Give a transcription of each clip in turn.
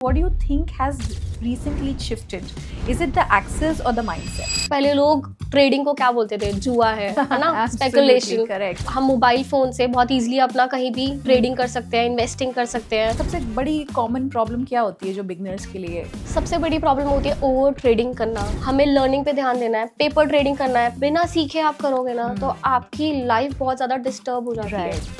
What do you think has recently shifted? Is it the access or the mindset? पहले लोग trading को क्या बोलते थे, जुआ है ना, Absolutely स्पेकुलेशन। correct. हम मोबाइल फोन से बहुत इजीली अपना कहीं भी ट्रेडिंग कर सकते हैं, इन्वेस्टिंग कर सकते हैं। सबसे बड़ी कॉमन प्रॉब्लम क्या होती है जो बिगनर्स के लिए? सबसे बड़ी प्रॉब्लम होती है ओवर ट्रेडिंग करना। हमें लर्निंग पे ध्यान देना है, पेपर ट्रेडिंग करना है। बिना सीखे आप करोगे ना तो आपकी लाइफ बहुत ज्यादा डिस्टर्ब हो जाती है। Right.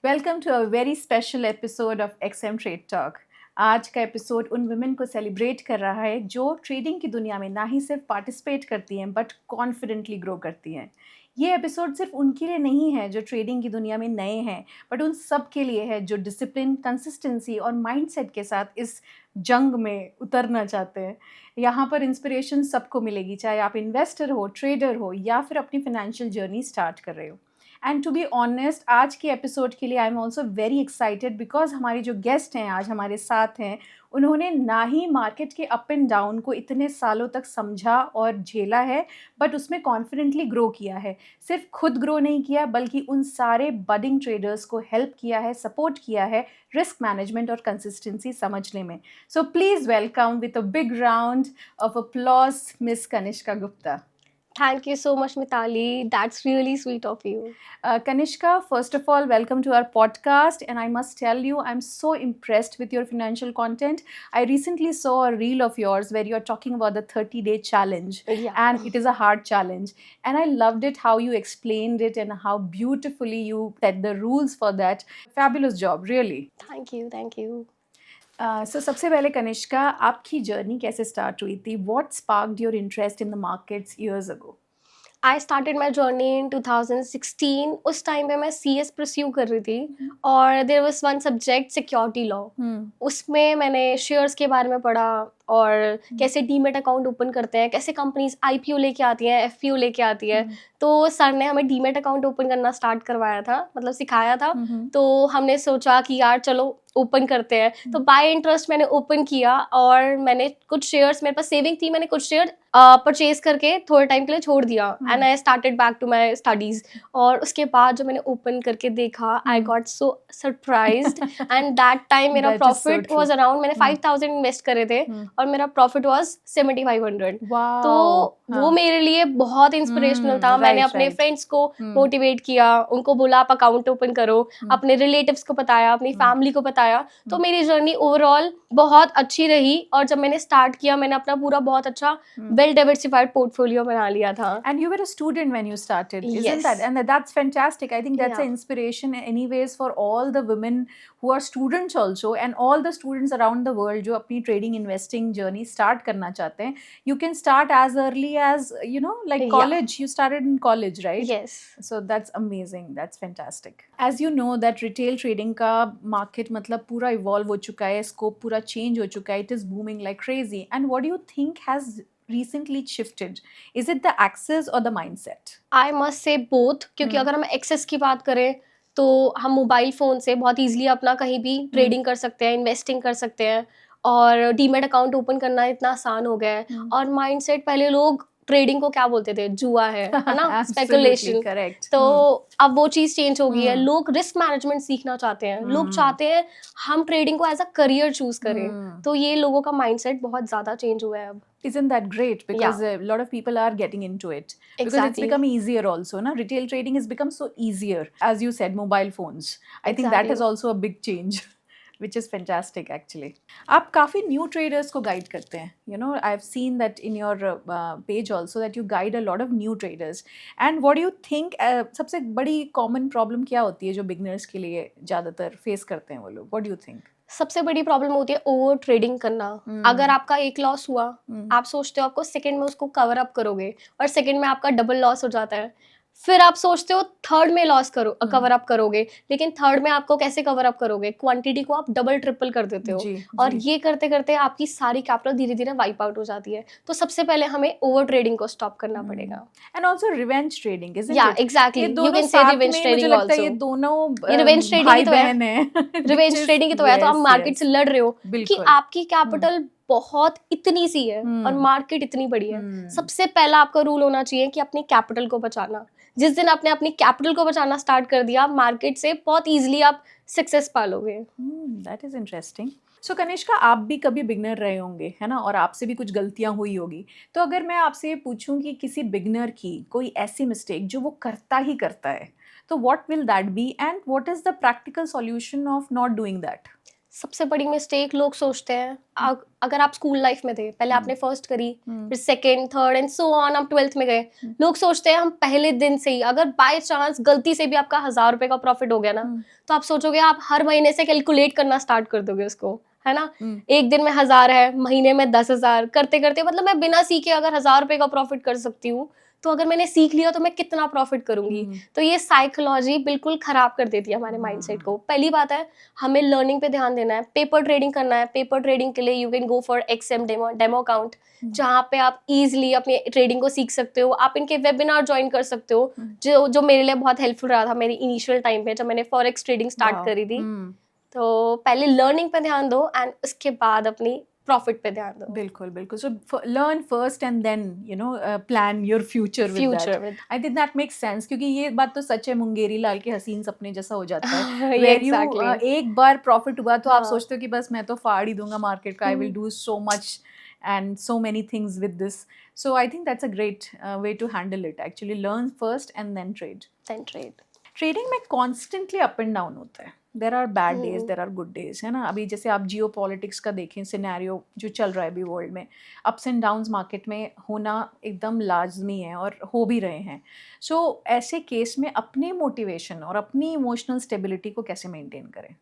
Welcome to a very special episode of XM trade talk. आज का एपिसोड उन वुमेन को सेलिब्रेट कर रहा है जो ट्रेडिंग की दुनिया में ना ही सिर्फ पार्टिसिपेट करती हैं बट कॉन्फिडेंटली ग्रो करती हैं। ये एपिसोड सिर्फ उनके लिए नहीं है जो ट्रेडिंग की दुनिया में नए हैं, बट उन सब के लिए है जो डिसिप्लिन, कंसिस्टेंसी और माइंडसेट के साथ इस जंग में उतरना चाहते हैं। यहाँ पर इंस्पिरेशन सबको मिलेगी, चाहे आप इन्वेस्टर हो, ट्रेडर हो या फिर अपनी फाइनेंशियल जर्नी स्टार्ट कर रहे हो। एंड टू बी ऑनेस्ट, आज के एपिसोड के लिए I am also very excited because हमारी जो गेस्ट हैं आज हमारे साथ हैं, उन्होंने ना ही मार्केट के अप एंड डाउन को इतने सालों तक समझा और झेला है, बट उसमें कॉन्फिडेंटली ग्रो किया है। सिर्फ खुद ग्रो नहीं किया बल्कि उन सारे बडिंग ट्रेडर्स को हेल्प किया है, सपोर्ट किया है रिस्क मैनेजमेंट और कंसिस्टेंसी समझने में। So please welcome with a big round of applause miss Kanishka Gupta. Thank you so much, Mitali. That's really sweet of you. Kanishka, first of all, welcome to our podcast. And I must tell you, I'm so impressed with your financial content. I recently saw a reel of yours where you're talking about the 30-day challenge. Yeah. And it is a hard challenge. And I loved it how you explained it and how beautifully you set the rules for that. Fabulous job, really. Thank you, thank you. So सबसे पहले कनिष्का, आपकी journey कैसे start हुई थी? What sparked your interest in the markets years ago? I started my journey in 2016. उस time पे मैं CS pursue कर रही थी और there was one subject security law. उसमें मैंने शेयर्स के बारे में पढ़ा और कैसे डीमेट अकाउंट ओपन करते हैं, कैसे कंपनीज IPO लेके आती हैं, FPO लेके आती है। तो सर ने हमें डीमेट अकाउंट ओपन करना स्टार्ट करवाया था, मतलब सिखाया था। तो हमने सोचा कि यार चलो ओपन करते हैं। तो बाय इंटरेस्ट मैंने ओपन किया और मैंने कुछ शेयर्स, मेरे पास सेविंग थी, मैंने कुछ शेयर परचेज करके थोड़े टाइम के लिए छोड़ दिया and I started back to my studies. और उसके बाद जो मैंने ओपन करके देखा, I got so surprised and that time मेरा प्रॉफिट वाज अराउंड, मैंने 5000 इन्वेस्ट करे थे और मेरा प्रॉफिट वाज 7500। तो वो मेरे लिए बहुत इंस्पिरेशनल था। मैंने अपने फ्रेंड्स को मोटिवेट किया, उनको बोला आप अकाउंट ओपन करो, अपने रिलेटिव्स को बताया, अपनी फैमिली को बताया। तो मेरी जर्नी ओवरऑल बहुत अच्छी रही और जब मैंने स्टार्ट किया मैंने अपना पूरा बहुत अच्छा वेल डाइवर्सिफाइड पोर्टफोलियो बना लिया था। And you were a student when you started, isn't Yes. that? And that's fantastic. I think that's Yeah. an inspiration anyways for all the women who are students also and all the students around the world जो अपनी trading investing journey start करना चाहते हैं. You can start as early as, you know, like Yeah. college. You started in college, right? Yes. So that's amazing. That's fantastic. As you know that retail trading का market मतलब पूरा evolve हो चुका है, scope पूरा change हो चुका है. It is booming like crazy. And what do you think has recently shifted? Is it the access or the mindset? I must say both, क्योंकि अगर हम एक्सेस की बात करें तो हम मोबाइल फ़ोन से बहुत ईजिली अपना कहीं भी ट्रेडिंग कर सकते हैं, इन्वेस्टिंग कर सकते हैं और डीमेट अकाउंट ओपन करना इतना आसान हो गया है। और माइंडसेट, पहले लोग ट्रेडिंग को क्या बोलते थे, जुआ है ना, स्पेकुलेशन। करेक्ट। तो अब वो चीज़ चेंज हो गई है। लोग रिस्क मैनेजमेंट सीखना चाहते हैं, लोग चाहते हैं हम ट्रेडिंग को एज अ करियर चूज करें। तो ये लोगों का माइंडसेट बहुत ज़्यादा चेंज हुआ है अब। Isn't that great? Because a lot of people are getting into it. Because it's Exactly. become easier also. Na? Retail trading has become so easier. As you said, mobile phones. I think that Exactly. is also a big change. Which is fantastic actually. आप काफ़ी new traders को guide करते हैं. You know, I've seen that in your page also that you guide a lot of new traders. And what do you think सबसे बड़ी common problem क्या होती है जो beginners के लिए ज़्यादातर face करते हैं वो लोग? What do you think? सबसे बड़ी प्रॉब्लम होती है ओवर ट्रेडिंग करना। अगर आपका एक लॉस हुआ, आप सोचते हो आपको सेकंड में उसको कवर अप करोगे और सेकंड में आपका डबल लॉस हो जाता है। फिर आप सोचते हो थर्ड में लॉस करो, कवर अप करोगे, लेकिन थर्ड में आपको कैसे कवर अप करोगे? क्वांटिटी को आप डबल ट्रिपल कर देते हो। और ये करते करते आपकी सारी कैपिटल धीरे धीरे वाइप आउट हो जाती है। तो सबसे पहले हमें ओवर ट्रेडिंग को स्टॉप करना पड़ेगा। एंड ऑल्सो रिवेंज ट्रेडिंग, या exactly, you can say revenge trading also. ये दोनों रिवेंज ट्रेडिंग ही तो है। रिवेंज ट्रेडिंग ही तो है। तो आप मार्केट से लड़ रहे हो कि आपकी कैपिटल बहुत इतनी सी है और मार्केट इतनी बड़ी है। सबसे पहला आपका रूल होना चाहिए कि अपनी कैपिटल को बचाना। जिस दिन आपने अपनी कैपिटल को बचाना स्टार्ट कर दिया, मार्केट से बहुत इजीली आप सक्सेस पा लोगे। That is interesting. So Kanishka, आप भी कभी बिगनर रहे होंगे, है ना, और आपसे भी कुछ गलतियां हुई होगी। तो अगर मैं आपसे ये पूछूं कि किसी बिगनर की कोई ऐसी मिस्टेक जो वो करता ही करता है, तो what will that be and what is the practical solution of not doing that? सबसे बड़ी मिस्टेक लोग सोचते हैं, अगर आप स्कूल लाइफ में थे, पहले आपने फर्स्ट करी, फिर second, third and so on, आप 12th में गए, लोग सोचते हैं हम पहले दिन से ही, अगर बाय चांस गलती से भी आपका 1000 रुपए का प्रॉफिट हो गया ना, तो आप सोचोगे आप हर महीने से कैलकुलेट करना स्टार्ट कर दोगे उसको, है ना। एक दिन में 1000 है, महीने में 10,000 करते करते, मतलब मैं बिना सीखे अगर 1000 रुपए का प्रॉफिट कर सकती हूँ, तो अगर मैंने सीख लिया तो मैं कितना प्रॉफिट करूंगी। तो ये साइकोलॉजी बिल्कुल खराब कर देती है हमारे माइंडसेट को। पहली बात है, हमें लर्निंग पे ध्यान देना है, पेपर ट्रेडिंग करना है। पेपर ट्रेडिंग के लिए you can go for XM demo account, जहाँ पे आप इजीली अपनी ट्रेडिंग को सीख सकते हो। आप इनके वेबिनार ज्वाइन कर सकते हो, जो मेरे लिए बहुत हेल्पफुल रहा था मेरी इनिशियल टाइम पे, जब मैंने फॉरेक्स ट्रेडिंग स्टार्ट करी थी। तो पहले लर्निंग पे ध्यान दो एंड उसके बाद अपनी प्रॉफिट पे ध्यान दो। बिल्कुल बिल्कुल। So learn first and then plan your future with that. I think that makes sense, क्योंकि ये बात तो सच है, मुंगेरी लाल के हसीन सपने जैसा हो जाता है। वेयर यू एक बार प्रॉफिट हुआ तो आप सोचते हो कि बस मैं तो फाड़ ही दूंगा मार्केट का, I will do so much and so many things with this. So I think that's a great way to handle it. Actually learn first and then trade. Trading में कॉन्स्टेंटली अप एंड डाउन होता है। There are bad days, there are good days, है ना। अभी जैसे आप जियो politics का देखें, सिनेरियो जो चल रहा है अभी वर्ल्ड में, अप्स एंड डाउन्स मार्केट में होना एकदम लाजमी है और हो भी रहे हैं। सो ऐसे केस में अपने मोटिवेशन और अपनी इमोशनल स्टेबिलिटी को कैसे मेंटेन करें?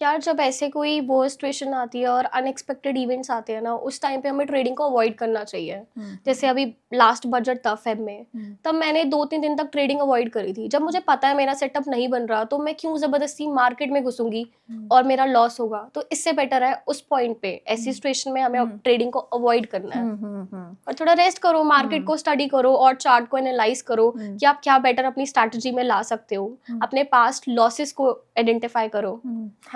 यार, जब ऐसे कोई वो सिचुएशन आती है और अनएक्सपेक्टेड इवेंट्स आते हैं ना, उस टाइम पे हमें ट्रेडिंग को अवॉइड करना चाहिए। जैसे अभी लास्ट बजट था फेब में, तब मैंने 2-3 दिन तक ट्रेडिंग अवॉइड करी थी। जब मुझे पता है मेरा सेटअप नहीं बन रहा, तो मैं क्यों जबरदस्ती मार्केट में घुसूंगी और मेरा लॉस होगा। तो इससे बेटर है उस पॉइंट पे, ऐसी सिचुएशन में हमें ट्रेडिंग को अवॉइड करना है और थोड़ा रेस्ट करो, मार्केट को स्टडी करो और चार्ट को एनालाइज करो कि आप क्या बेटर अपनी स्ट्रैटेजी में ला सकते हो। अपने पास्ट लॉसेस को आइडेंटिफाई करो,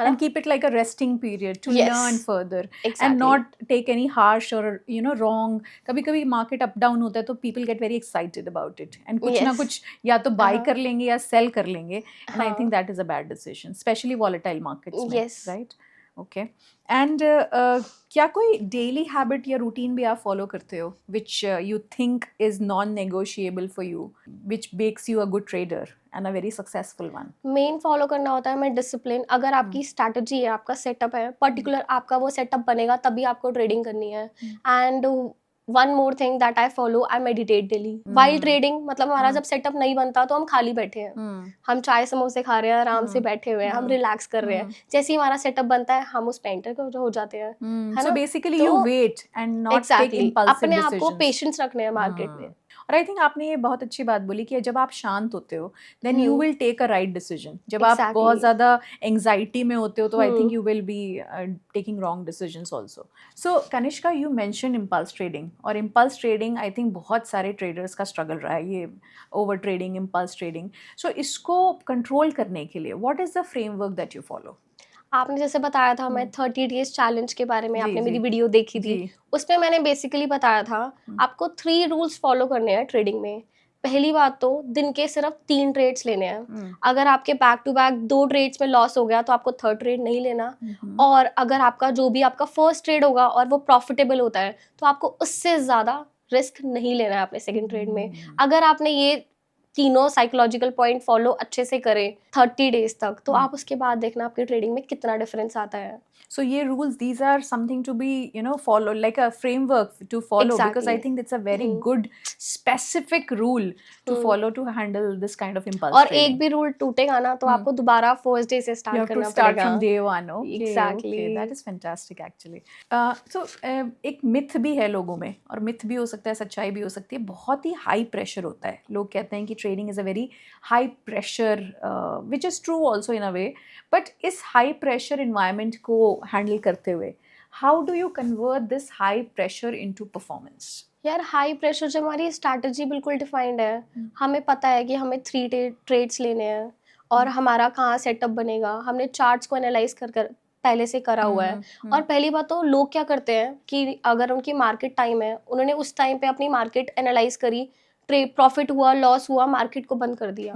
and keep it like a resting period to learn further and not take any harsh or wrong. कभी कभी market up down होता है तो people get very excited about it and कुछ ना कुछ या तो buy कर लेंगे या sell कर लेंगे, and I think that is a bad decision, especially volatile markets में, right? Okay. And क्या कोई डेली हैबिट या रूटीन भी आप फॉलो करते हो which you think is non negotiable for you, which makes you a good trader and a very successful one? Main follow करना होता है मैं डिसिप्लिन। अगर आपकी स्ट्रैटेजी है, आपका सेटअप है, पर्टिकुलर आपका वो सेटअप बनेगा तभी आपको ट्रेडिंग करनी है। And one more thing that I follow, I meditate daily while trading. मतलब हमारा जब सेटअप नहीं बनता तो हम खाली बैठे हैं, हम चाय समोसे खा रहे हैं, आराम से बैठे हुए हैं, हम रिलैक्स कर रहे हैं। जैसे ही हमारा सेटअप बनता है हम उस पे एंटर हो जाते हैं, है ना। Basically you wait and not take impulsive अपने आप को डिसीजंस। पेशेंस रखने हैं मार्केट में। और आई थिंक आपने ये बहुत अच्छी बात बोली कि जब आप शांत होते हो then you will take a right decision. जब आप बहुत ज़्यादा एंग्जाइटी में होते हो तो I think you will be taking wrong decisions also. So Kanishka, you mention impulse trading, और इम्पल्स ट्रेडिंग आई थिंक बहुत सारे ट्रेडर्स का स्ट्रगल रहा है, ये over trading, impulse trading. So इसको कंट्रोल करने के लिए what is the framework that you follow? आपने जैसे बताया था, मैं 30 डेज चैलेंज के बारे में, आपने मेरी वीडियो देखी थी, उसमें मैंने बेसिकली बताया था आपको 3 रूल्स फॉलो करने हैं ट्रेडिंग में। पहली बात तो दिन के सिर्फ 3 ट्रेड्स लेने हैं। अगर आपके बैक टू बैक 2 ट्रेड्स में लॉस हो गया तो आपको थर्ड ट्रेड नहीं लेना। और अगर आपका जो भी आपका फर्स्ट ट्रेड होगा और वो प्रॉफिटेबल होता है तो आपको उससे ज़्यादा रिस्क नहीं लेना है अपने सेकेंड ट्रेड में। अगर आपने ये तीनों साइकोलॉजिकल पॉइंट फॉलो अच्छे से करें 30 डेज तक, तो आप उसके बाद देखना आपकी ट्रेडिंग में कितना डिफरेंस आता है। So ये rules, these are something to be follow, like a framework to follow, because I think it's a very good specific rule to follow to handle this kind of impulse और trading. एक भी rule टूटेगा ना तो आपको दोबारा first day से start करना पड़ेगा। You have to start from day one. Okay, exactly. Okay, that is fantastic actually. So एक myth भी है लोगों में, और myth भी हो सकता है, सच्चाई भी हो सकती है, बहुत ही हाई प्रेशर होता है। लोग कहते हैं कि trading is a very high pressure, which is true also in a way, but इस हाई प्रेशर इन्वायरमेंट को हैंडल करते हुए how do you convert this high pressure into performance? यार, हाई प्रेशर जब हमारी स्ट्रैटेजी बिल्कुल डिफाइंड है, हमें पता है कि हमें 3 ट्रेड्स लेने हैं और हमारा कहाँ सेटअप बनेगा, हमने चार्ट्स को एनालाइज कर पहले से करा हुआ है। और पहली बात तो लोग क्या करते हैं कि अगर उनकी मार्केट टाइम है, उन्होंने उस टाइम पे अपनी मार्केट एनालाइज करी, प्रॉफिट हुआ, लॉस हुआ, मार्केट को बंद कर दिया,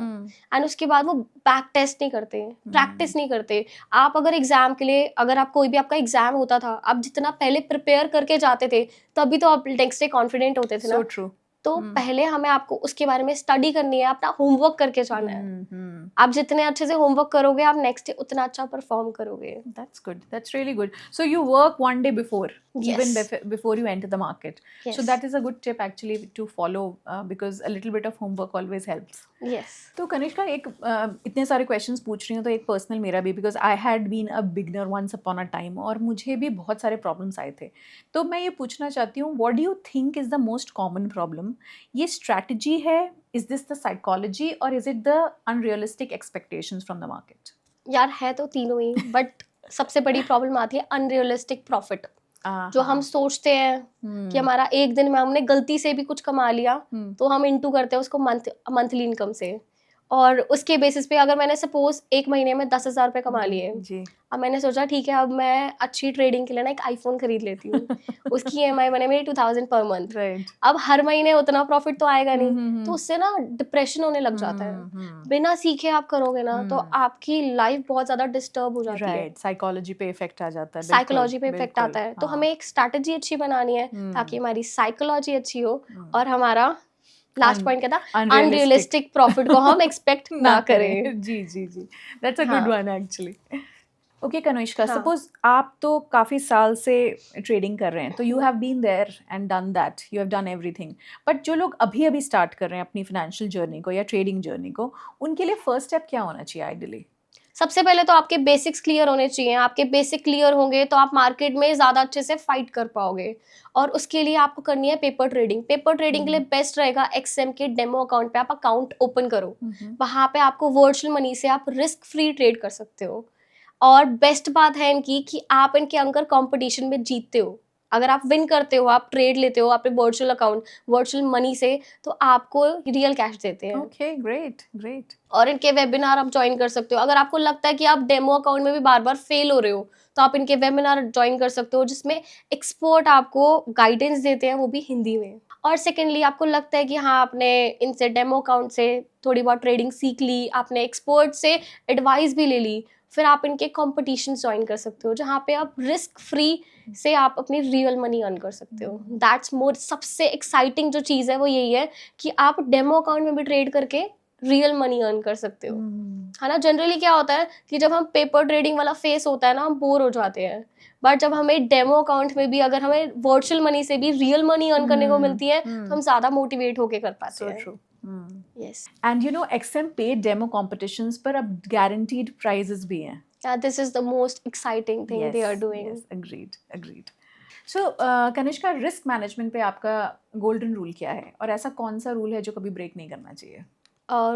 एंड उसके बाद वो बैक टेस्ट नहीं करते, प्रैक्टिस नहीं करते। आप अगर एग्जाम के लिए, अगर आप कोई भी आपका एग्जाम होता था, आप जितना पहले प्रिपेयर करके जाते थे तभी तो आप नेक्स्ट डे कॉन्फिडेंट होते थे ना। So true. तो पहले हमें आपको उसके बारे में स्टडी करनी है, अपना होमवर्क करके जाना है। आप जितने अच्छे से होमवर्क करोगे, आप नेक्स्ट डे उतना अच्छा परफॉर्म करोगे। That's good. That's really good. So you work one day before, even Yes. before you enter the market. Yes. So that is a good tip actually to follow because a little bit of homework always helps. Yes. तो कनिष्का, एक इतने सारे questions पूछ रही हूँ तो एक personal मेरा भी, because I had been a beginner once upon a time और मुझे भी बहुत सारे प्रॉब्लम्स आए थे। तो मैं ये पूछना चाहती हूँ, what do you think is the most common problem? ये स्ट्रैटेजी है, इज दिस द साइकोलॉजी, और is it the unrealistic expectations from the market? यार है तो तीनों ही, बट सबसे बड़ी प्रॉब्लम आती है अनरियलिस्टिक प्रॉफिट। जो हम सोचते हैं कि हमारा एक दिन में हमने गलती से भी कुछ कमा लिया, तो हम इंटू करते हैं उसको मंथली इनकम से, और उसके बेसिस पे अगर मैंने सपोज एक महीने में 10,000 रुपये कमा लिए, अब मैंने सोचा ठीक है अब मैं अच्छी ट्रेडिंग के लिए ना एक आईफोन खरीद लेती हूँ, उसकी EMI मैंने मेरी 2,000 पर मंथ। अब हर महीने उतना प्रॉफिट तो आएगा नहीं, तो उससे ना डिप्रेशन होने लग जाता है। बिना सीखे आप करोगे ना तो आपकी लाइफ बहुत ज्यादा डिस्टर्ब हो जाती है। साइकोलॉजी पे इफेक्ट आ जाता है। साइकोलॉजी पे इफेक्ट आता है। तो हमें एक स्ट्रैटेजी अच्छी बनानी है ताकि हमारी साइकोलॉजी अच्छी हो और हमारा लास्ट पॉइंट क्या था, अनरियलिस्टिक प्रॉफिट को हम एक्सपेक्ट ना करें। जी जी जी, that's a good one actually. Okay Kanishka, suppose आप तो काफ़ी साल से ट्रेडिंग कर रहे हैं, तो you have been there and done that, you have done everything, but जो लोग अभी अभी स्टार्ट कर रहे हैं अपनी फाइनेंशियल जर्नी को या ट्रेडिंग जर्नी को, उनके लिए फर्स्ट स्टेप क्या होना चाहिए आइडियली? सबसे पहले तो आपके बेसिक्स क्लियर होने चाहिए। आपके बेसिक क्लियर होंगे तो आप मार्केट में ज़्यादा अच्छे से फाइट कर पाओगे, और उसके लिए आपको करनी है पेपर ट्रेडिंग। पेपर ट्रेडिंग के लिए बेस्ट रहेगा एक्सएम के डेमो अकाउंट पे आप अकाउंट ओपन करो। वहाँ पे आपको वर्चुअल मनी से आप रिस्क फ्री ट्रेड कर सकते हो, और बेस्ट बात है इनकी कि आप इनके अंदर कंपटीशन में जीतते हो। अगर आप विन करते हो, आप ट्रेड लेते हो अपने वर्चुअल अकाउंट वर्चुअल मनी से, तो आपको रियल कैश देते हैं। Okay, great great. और इनके वेबिनार आप ज्वाइन कर सकते हो। अगर आपको लगता है कि आप डेमो अकाउंट में भी बार बार फेल हो रहे हो, तो आप इनके वेबिनार ज्वाइन कर सकते हो जिसमें एक्सपर्ट आपको गाइडेंस देते हैं, वो भी हिंदी में। और सेकेंडली आपको लगता है कि हाँ आपने इनसे डेमो अकाउंट से थोड़ी बहुत ट्रेडिंग सीख ली, आपने एक्सपर्ट से एडवाइस भी ले ली, फिर आप इनके कॉम्पिटिशन ज्वाइन कर सकते हो जहाँ पे आप रिस्क फ्री से आप अपनी रियल मनी अर्न कर सकते हो। दैट्स मोर, सबसे एक्साइटिंग जो चीज़ है वो यही है कि आप डेमो अकाउंट में भी ट्रेड करके रियल मनी अर्न कर सकते हो, है ना। जनरली क्या होता है कि जब हम पेपर ट्रेडिंग वाला फेस होता है ना, हम बोर हो जाते हैं, बट जब हमें डेमो अकाउंट में भी अगर हमें वर्चुअल मनी से भी रियल मनी अर्न करने को मिलती है तो हम ज़्यादा मोटिवेट होके कर पाते हैं। Yes. And you know, XM paid demo competitions पर अब guaranteed prizes भी हैं. Yeah, this is the most exciting thing they are doing. Yes, agreed, agreed. So, Kanishka, risk management पे आपका गोल्डन रूल क्या है, और ऐसा कौन सा रूल है जो कभी ब्रेक नहीं करना चाहिए?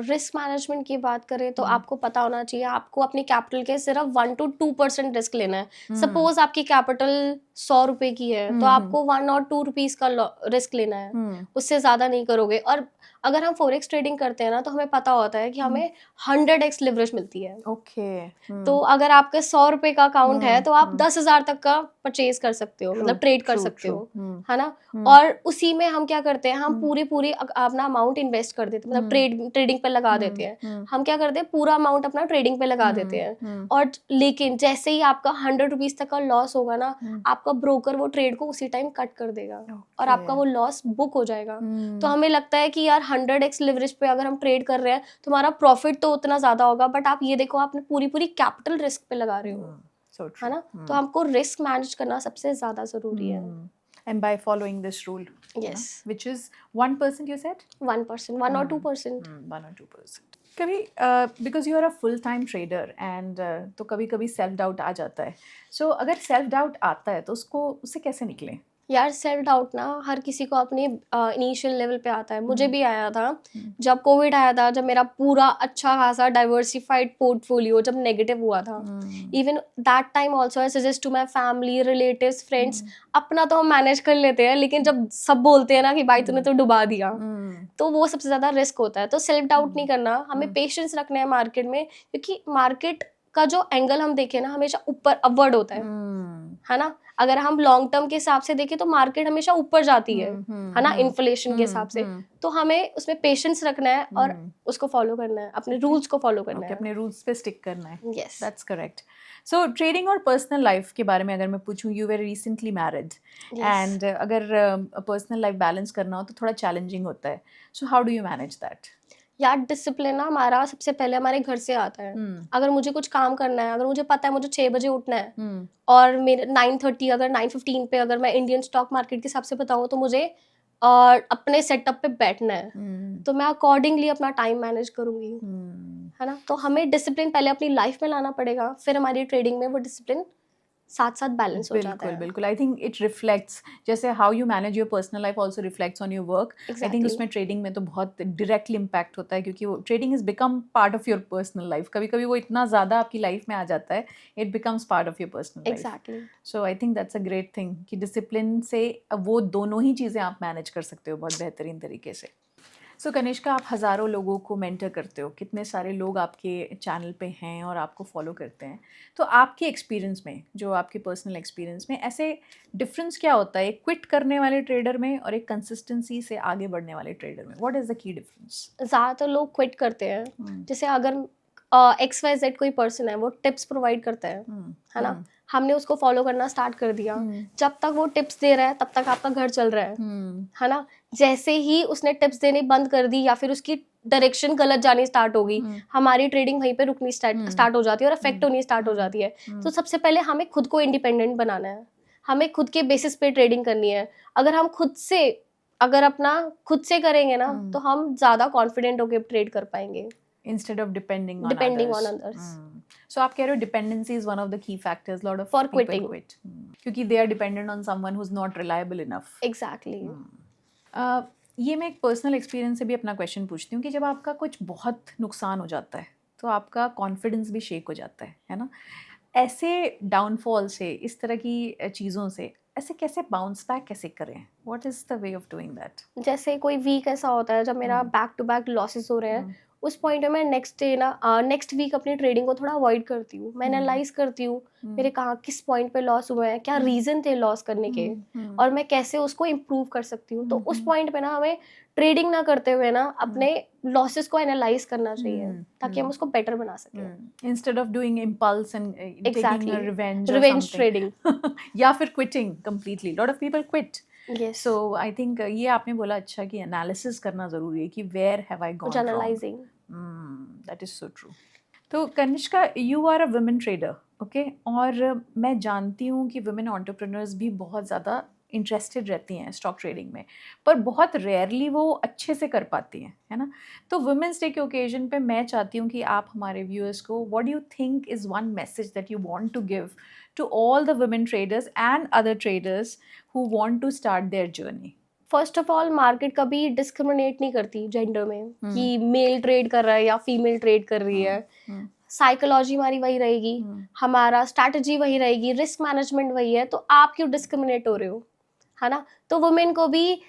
रिस्क मैनेजमेंट की बात करें तो आपको पता होना चाहिए आपको अपनी कैपिटल के सिर्फ 1 to 2% रिस्क लेना है। सपोज आपकी कैपिटल 100 रुपए की है तो आपको 1 और 2 रुपीज का रिस्क लेना है, उससे ज़्यादा नहीं करोगे। और अगर हम फॉरेक्स ट्रेडिंग करते हैं ना तो हमें पता होता है कि हमें 100x लिवरेज मिलती है। ओके। तो अगर आपका 100 रुपए का अकाउंट है तो आप 10,000 तक का परचेज कर सकते हो, मतलब ट्रेड कर सकते हो, है ना। और उसी में हम क्या करते हैं, हम पूरी अपना अमाउंट इन्वेस्ट कर देते हैं, मतलब ट्रेडिंग पे लगा देते हैं। हम क्या करते हैं, पूरा अमाउंट अपना ट्रेडिंग पे लगा देते हैं, और लेकिन जैसे ही आपका 100 रुपीज तक का लॉस होगा ना, आपका ब्रोकर वो ट्रेड को उसी टाइम कट कर देगा और आपका वो लॉस बुक हो जाएगा। तो हमें लगता है कि यार 100x लिवरेज पे अगर हम ट्रेड कर रहे हैं तो हमारा प्रॉफिट तो उतना ज्यादा होगा, बट आप ये देखो आपने पूरी कैपिटल रिस्क पे लगा रहे हो, है ना। तो हमको रिस्क मैनेज करना सबसे ज्यादा जरूरी है। And by following this rule, yes, which is 1%, you said? 1%, 1 or 2%. 1 or 2%. कभी because you are a full time trader and तो कभी कभी सेल्फ डाउट आ जाता है। So अगर सेल्फ डाउट आता है तो उससे कैसे निकलें? यार सेल्फ डाउट ना हर किसी को अपने इनिशियल लेवल पे आता है। मुझे भी आया था जब कोविड आया था, जब मेरा पूरा अच्छा खासा डाइवर्सिफाइड पोर्टफोलियो जब नेगेटिव हुआ था। Even that time also I suggest to my family, relatives, friends, अपना तो हम मैनेज कर लेते हैं, लेकिन जब सब बोलते हैं ना कि भाई तूने तो डुबा दिया, तो वो सबसे ज़्यादा रिस्क होता है। तो सेल्फ डाउट नहीं करना, हमें पेशेंस रखना है मार्केट में, क्योंकि मार्केट का जो एंगल हम देखें ना हमेशा ऊपर अपवर्ड होता है ना। अगर हम लॉन्ग टर्म के हिसाब से देखें तो मार्केट हमेशा ऊपर जाती है ना, इन्फ्लेशन के हिसाब से। तो हमें उसमें पेशेंस रखना है और उसको फॉलो करना है, अपने रूल्स को फॉलो करना है, अपने रूल्स पे स्टिक करना है। Yes, that's correct. So trading और पर्सनल लाइफ के बारे में अगर मैं पूछूं, you were recently married and अगर पर्सनल लाइफ बैलेंस करना हो तो थोड़ा चैलेंजिंग होता है, so how do you manage that? यार डिसिप्लिन ना हमारा सबसे पहले हमारे घर से आता है। अगर मुझे कुछ काम करना है, अगर मुझे पता है मुझे 6 बजे उठना है और मेरे 9:30 अगर 9:15 पे अगर मैं इंडियन स्टॉक मार्केट के हिसाब से बताऊँ तो मुझे अपने सेटअप पे बैठना है, तो मैं अकॉर्डिंगली अपना टाइम मैनेज करूंगी, है ना। तो हमें डिसिप्लिन पहले अपनी लाइफ में लाना पड़ेगा, फिर हमारी ट्रेडिंग में वो डिसिप्लिन साथ साथ बैलेंस हो जाता है। बिल्कुल। आई थिंक इट रिफ्लेक्ट्स, जैसे how you manage your personal life also reflects on your work. I think उसमें ट्रेडिंग में तो बहुत डायरेक्टली इम्पैक्ट होता है, क्योंकि वो trading is become part of your personal life. कभी कभी वो इतना ज़्यादा आपकी लाइफ में आ जाता है, it becomes part of your personal life. Exactly. So I think that's a great thing कि डिसिप्लिन से वो दोनों ही चीज़ें आप मैनेज कर सकते हो बहुत बेहतरीन तरीके से। सो कनिष्का, आप हज़ारों लोगों को मेंटर करते हो, कितने सारे लोग आपके चैनल पे हैं और आपको फॉलो करते हैं, तो आपके एक्सपीरियंस में, जो आपके पर्सनल एक्सपीरियंस में, ऐसे डिफरेंस क्या होता है एक क्विट करने वाले ट्रेडर में और एक कंसिस्टेंसी से आगे बढ़ने वाले ट्रेडर में? What is the key difference? ज़्यादातर लोग क्विट करते हैं। जैसे अगर XYZ कोई पर्सन है, वो टिप्स प्रोवाइड करता है ना, हमने उसको फॉलो करना स्टार्ट कर दिया। जब तक वो टिप्स दे रहा है तब तक आपका घर चल रहा है ना। जैसे ही उसने टिप्स देने बंद कर दी या फिर उसकी डायरेक्शन गलत जानी स्टार्ट हो गई, हमारी ट्रेडिंग वहीं पे रुकनी स्टार्ट हो जाती है और अफेक्ट होनी स्टार्ट हो जाती है। तो सबसे पहले हमें खुद को इंडिपेंडेंट बनाना है, हमें खुद के बेसिस पे ट्रेडिंग करनी है। अगर हम अपना खुद से करेंगे ना तो हम ज़्यादा कॉन्फिडेंट होकर ट्रेड कर पाएंगे, instead of depending on others. So आप कह रहे हो dependency is one of the key factors, lot of for people quitting. quit क्योंकि they are dependent on someone who's not reliable enough. Exactly. ये मैं एक पर्सनल एक्सपीरियंस से भी अपना क्वेश्चन पूछती हूँ कि जब आपका कुछ बहुत नुकसान हो जाता है तो आपका कॉन्फिडेंस भी शेक हो जाता है ना। ऐसे डाउनफॉल से, इस तरह की चीज़ों से ऐसे कैसे बाउंस बैक कैसे करें? What is the way of doing that? जैसे कोई वीक ऐसा होता है जब मेरा बैक टू बैक लॉसेस हो रहे हैं, उस पॉइंट में मैं नेक्स्ट वीक अपनी ट्रेडिंग को थोड़ा अवॉइड करती हूँ। मैं एनालाइज करती हूँ मेरे किस पॉइंट पे लॉस हुए हैं, क्या रीजन थे लॉस करने के, और मैं कैसे उसको इम्प्रूव कर सकती हूँ। तो उस पॉइंट पे ना हमें ट्रेडिंग ना करते हुए ना अपने लॉसेस को एनालाइज करना चाहिए ताकि हम उसको बेटर बना सकें, instead of doing impulse and taking revenge trading या फिर quitting completely. Lot of people quit. Yes. So I think ये आपने बोला अच्छा कि एनालिसिस करना ज़रूरी है कि where have I gone wrong? Analyzing. That is so true. तो Kanishka, you are a women trader, okay? और मैं जानती हूँ कि women entrepreneurs भी बहुत ज़्यादा इंटरेस्टेड रहती हैं स्टॉक ट्रेडिंग में, पर बहुत रेयरली वो अच्छे से कर पाती हैं, है ना। तो वुमेंस डे के ओकेजन पे मैं चाहती हूँ कि आप हमारे व्यूअर्स को what do you think is one message that you want to give to all the women traders and other traders who want to start their journey? First of all, market कभी discriminate नहीं करती gender में कि mail trade कर रहा है या female trade कर रही है। साइकोलॉजी हमारी वही रहेगी, हमारा स्ट्रैटेजी वही रहेगी, रिस्क मैनेजमेंट वही है, तो आप क्यों डिस्क्रिमिनेट हो रहे हो, है ना। तो वुमेन को भी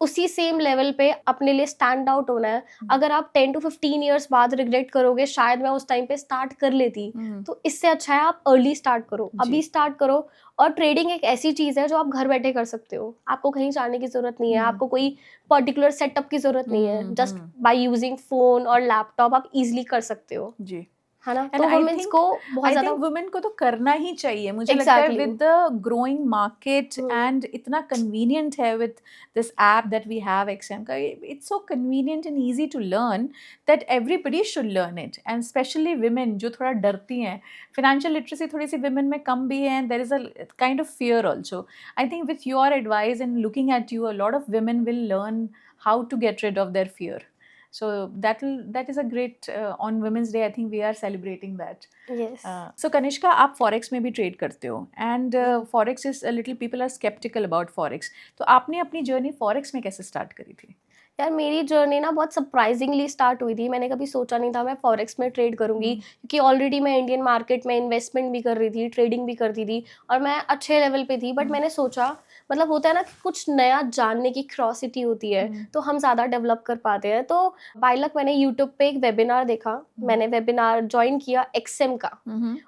उसी सेम लेवल पे अपने लिए स्टैंड आउट होना है। अगर आप 10 to 15 ईयर्स बाद रिग्रेट करोगे शायद मैं उस टाइम पे स्टार्ट कर लेती, तो इससे अच्छा है आप अर्ली स्टार्ट करो, अभी स्टार्ट करो। और ट्रेडिंग एक ऐसी चीज़ है जो आप घर बैठे कर सकते हो, आपको कहीं जाने की ज़रूरत नहीं है, आपको कोई पर्टिकुलर सेटअप की ज़रूरत नहीं है, जस्ट बाय यूजिंग फोन और लैपटॉप आप इजीली कर सकते हो जी, है ना। तो वुमेन्स को बहुत ज़्यादा, वुमेन को तो करना ही चाहिए मुझे लगता है, with the growing market and इतना कन्वीनियंट है with this app that we have XM का, it's so convenient and easy to learn that everybody should learn it, and specially women जो थोड़ा डरती हैं। फाइनेंशियल लिटरेसी थोड़ी सी विमेन में कम भी है, and there is a kind of fear also. I think with your advice and looking at you, a lot of women will learn how to get rid of their fear. So that is a great on Women's Day. I think we are celebrating that. Yes. So Kanishka, आप forex में भी trade करते हो, and forex is a little, people are skeptical about forex. तो आपने अपनी journey forex में कैसे start करी थी? यार मेरी जर्नी ना बहुत सरप्राइजिंगली स्टार्ट हुई थी। मैंने कभी सोचा नहीं था मैं फॉरेक्स में ट्रेड करूंगी, क्योंकि ऑलरेडी मैं इंडियन मार्केट में इन्वेस्टमेंट भी कर रही थी, ट्रेडिंग भी करती थी और मैं अच्छे लेवल पे थी। बट मैंने सोचा, मतलब होता है ना कि कुछ नया जानने की क्यूरोसिटी होती है, तो हम ज़्यादा डेवलप कर पाते हैं। तो बाय लक मैंने यूट्यूब पे एक वेबिनार देखा, मैंने वेबिनार ज्वाइन किया एक्सएम का,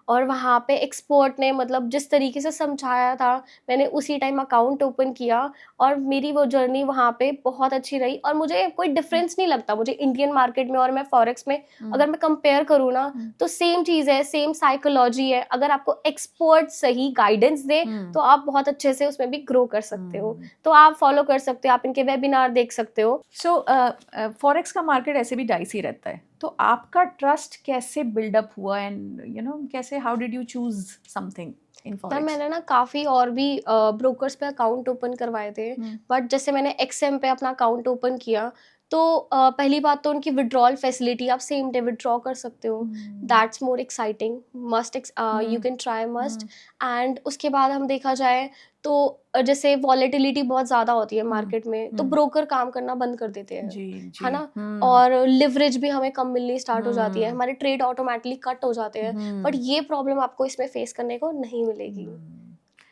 और वहाँ पे एक्सपर्ट ने मतलब जिस तरीके से समझाया था, मैंने उसी टाइम अकाउंट ओपन किया और मेरी वो जर्नी वहाँ पे बहुत अच्छी रही। और मुझे कोई डिफरेंस नहीं लगता, मुझे इंडियन मार्केट में और मैं फॉरेक्स में अगर मैं कंपेयर करूँ ना, तो सेम चीज़ है, सेम साइकोलॉजी है। अगर आपको एक्सपर्ट सही गाइडेंस दे तो आप बहुत अच्छे से उसमें भी ग्रो कर सकते हो। तो आप फॉलो कर सकते हो, आप इनके वेबिनार देख सकते हो। सो फॉरेक्स का मार्केट ऐसे भी डाइसी रहता है, तो आपका ट्रस्ट कैसे बिल्डअप हुआ एंड कैसे, how did you choose something in यार फॉरेक्स? मैंने ना काफ़ी और भी ब्रोकर्स पे अकाउंट ओपन करवाए थे, बट जैसे मैंने एक्सएम पे अपना अकाउंट ओपन किया, तो पहली बात तो उनकी विड्रॉल फैसिलिटी, आप सेम डे विड्रॉ कर सकते हो, that's more exciting, must you can try must. And उसके बाद हम देखा जाए तो जैसे वॉलेटिलिटी बहुत ज़्यादा होती है मार्केट में, तो ब्रोकर काम करना बंद कर देते हैं, जी जी। है ना। और लिवरेज भी हमें कम मिलनी स्टार्ट हो जाती है, हमारे ट्रेड ऑटोमेटिकली कट हो जाते हैं। बट ये प्रॉब्लम आपको इसमें फेस करने को नहीं मिलेगी।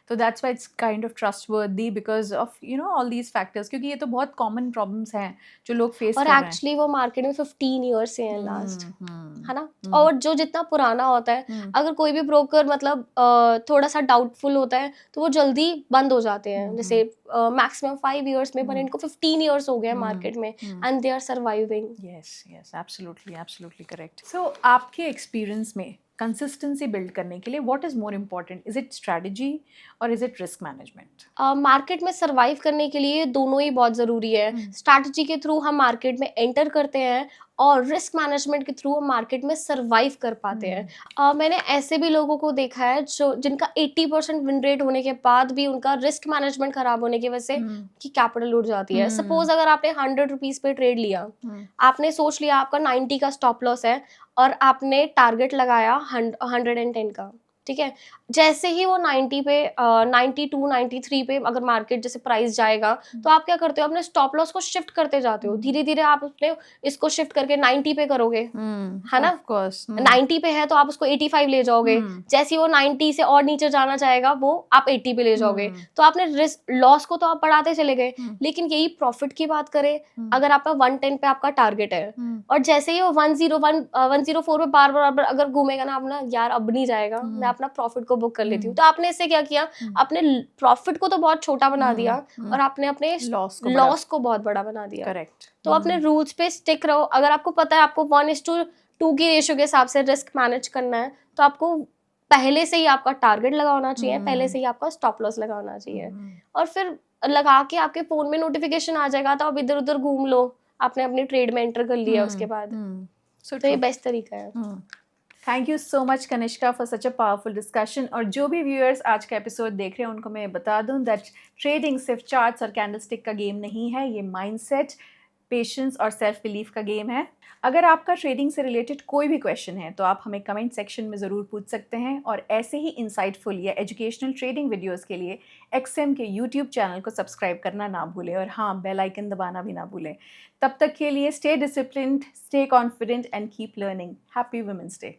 तो that's why it's kind of trustworthy because of all these factors, क्योंकि ये तो बहुत कॉमन प्रॉब्लम्स हैं जो लोग फेस और कर रहे हैं। एक्चुअली वो मार्केट में 15 ईयर्स से हैं लास्ट, है ना। और जो जितना पुराना होता है, अगर कोई भी ब्रोकर मतलब थोड़ा सा डाउटफुल होता है तो वो जल्दी बंद हो जाते हैं। जैसे मैक्सिमम 5 ईयर्स में, पर इनको 15 ईयर्स हो गए हैं मार्केट में, and they are surviving. Yes yes, absolutely absolutely correct. So आपके एक्सपीरियंस में कंसिस्टेंसी बिल्ड करने के लिए what is more important, is it strategy or is it risk management? Market में सर्वाइव करने के लिए दोनों ही बहुत ज़रूरी है। स्ट्रैटेजी के थ्रू हम मार्केट में एंटर करते हैं और रिस्क मैनेजमेंट के थ्रू हम मार्केट में सर्वाइव कर पाते हैं। मैंने ऐसे भी लोगों को देखा है जो जिनका 80% विन रेट होने के बाद भी उनका रिस्क मैनेजमेंट खराब होने की वजह से उनकी कैपिटल उड़ जाती है। सपोज अगर आपने 100 रुपीज़ पे ट्रेड लिया, आपने सोच लिया आपका 90 का स्टॉप लॉस है और आपने टारगेट लगाया 110 का, ठीक है। जैसे ही वो 90 पे 92 93 पे अगर मार्केट जैसे प्राइस जाएगा, तो आप क्या करते हो, अपने स्टॉप लॉस को शिफ्ट करते जाते हो। धीरे धीरे आप अपने इसको शिफ्ट करके 90 पे करोगे, है ना। ऑफ कोर्स 90 पे है तो आप उसको 85 ले जाओगे। जैसे ही वो 90 से और नीचे जाना चाहेगा, वो आप 80 पे ले जाओगे। तो आपने रिस्क लॉस को तो आप बढ़ाते चले गए, लेकिन यही प्रॉफिट की बात करें, अगर आपका 110 पे आपका टारगेट है और जैसे ही वो 104 पे बार बार अगर घूमेगा ना, आप ना यार अब नहीं जाएगा, मैं अपना प्रॉफिट को बुक कर लेती हूँ। तो आपने इससे क्या किया, अपने प्रॉफिट को तो बहुत छोटा बना दिया और आपने अपने लॉस को बहुत बड़ा बना दिया। करेक्ट। तो अपने रूल्स पे स्टिक रहो। अगर आपको पता है आपको 1:2 की रेशियो के हिसाब से रिस्क मैनेज करना है, तो आपको पहले से ही आपका टारगेट लगा होना चाहिए, पहले से ही आपका स्टॉप लॉस लगा होना चाहिए, और फिर लगा के आपके फोन में नोटिफिकेशन आ जाएगा, तो आप इधर उधर घूम लो, आपने अपनी ट्रेड में एंटर कर लिया उसके बाद। तो ये बेस्ट तरीका है। Thank you so much Kanishka for such a powerful discussion. और जो भी व्यूअर्स आज का एपिसोड देख रहे हैं उनको मैं बता दूं दैट ट्रेडिंग सिर्फ चार्ट्स और कैंडलस्टिक का गेम नहीं है, ये माइंडसेट, पेशेंस और सेल्फ बिलीफ का गेम है। अगर आपका ट्रेडिंग से रिलेटेड कोई भी क्वेश्चन है तो आप हमें कमेंट सेक्शन में ज़रूर पूछ सकते हैं, और ऐसे ही इंसाइटफुल या एजुकेशनल ट्रेडिंग वीडियोस के लिए एक्सएम के यूट्यूब चैनल को सब्सक्राइब करना ना भूलें, और हाँ, बेल आइकन दबाना भी ना भूलें। तब तक के लिए stay disciplined, stay confident and keep learning. Happy women's day.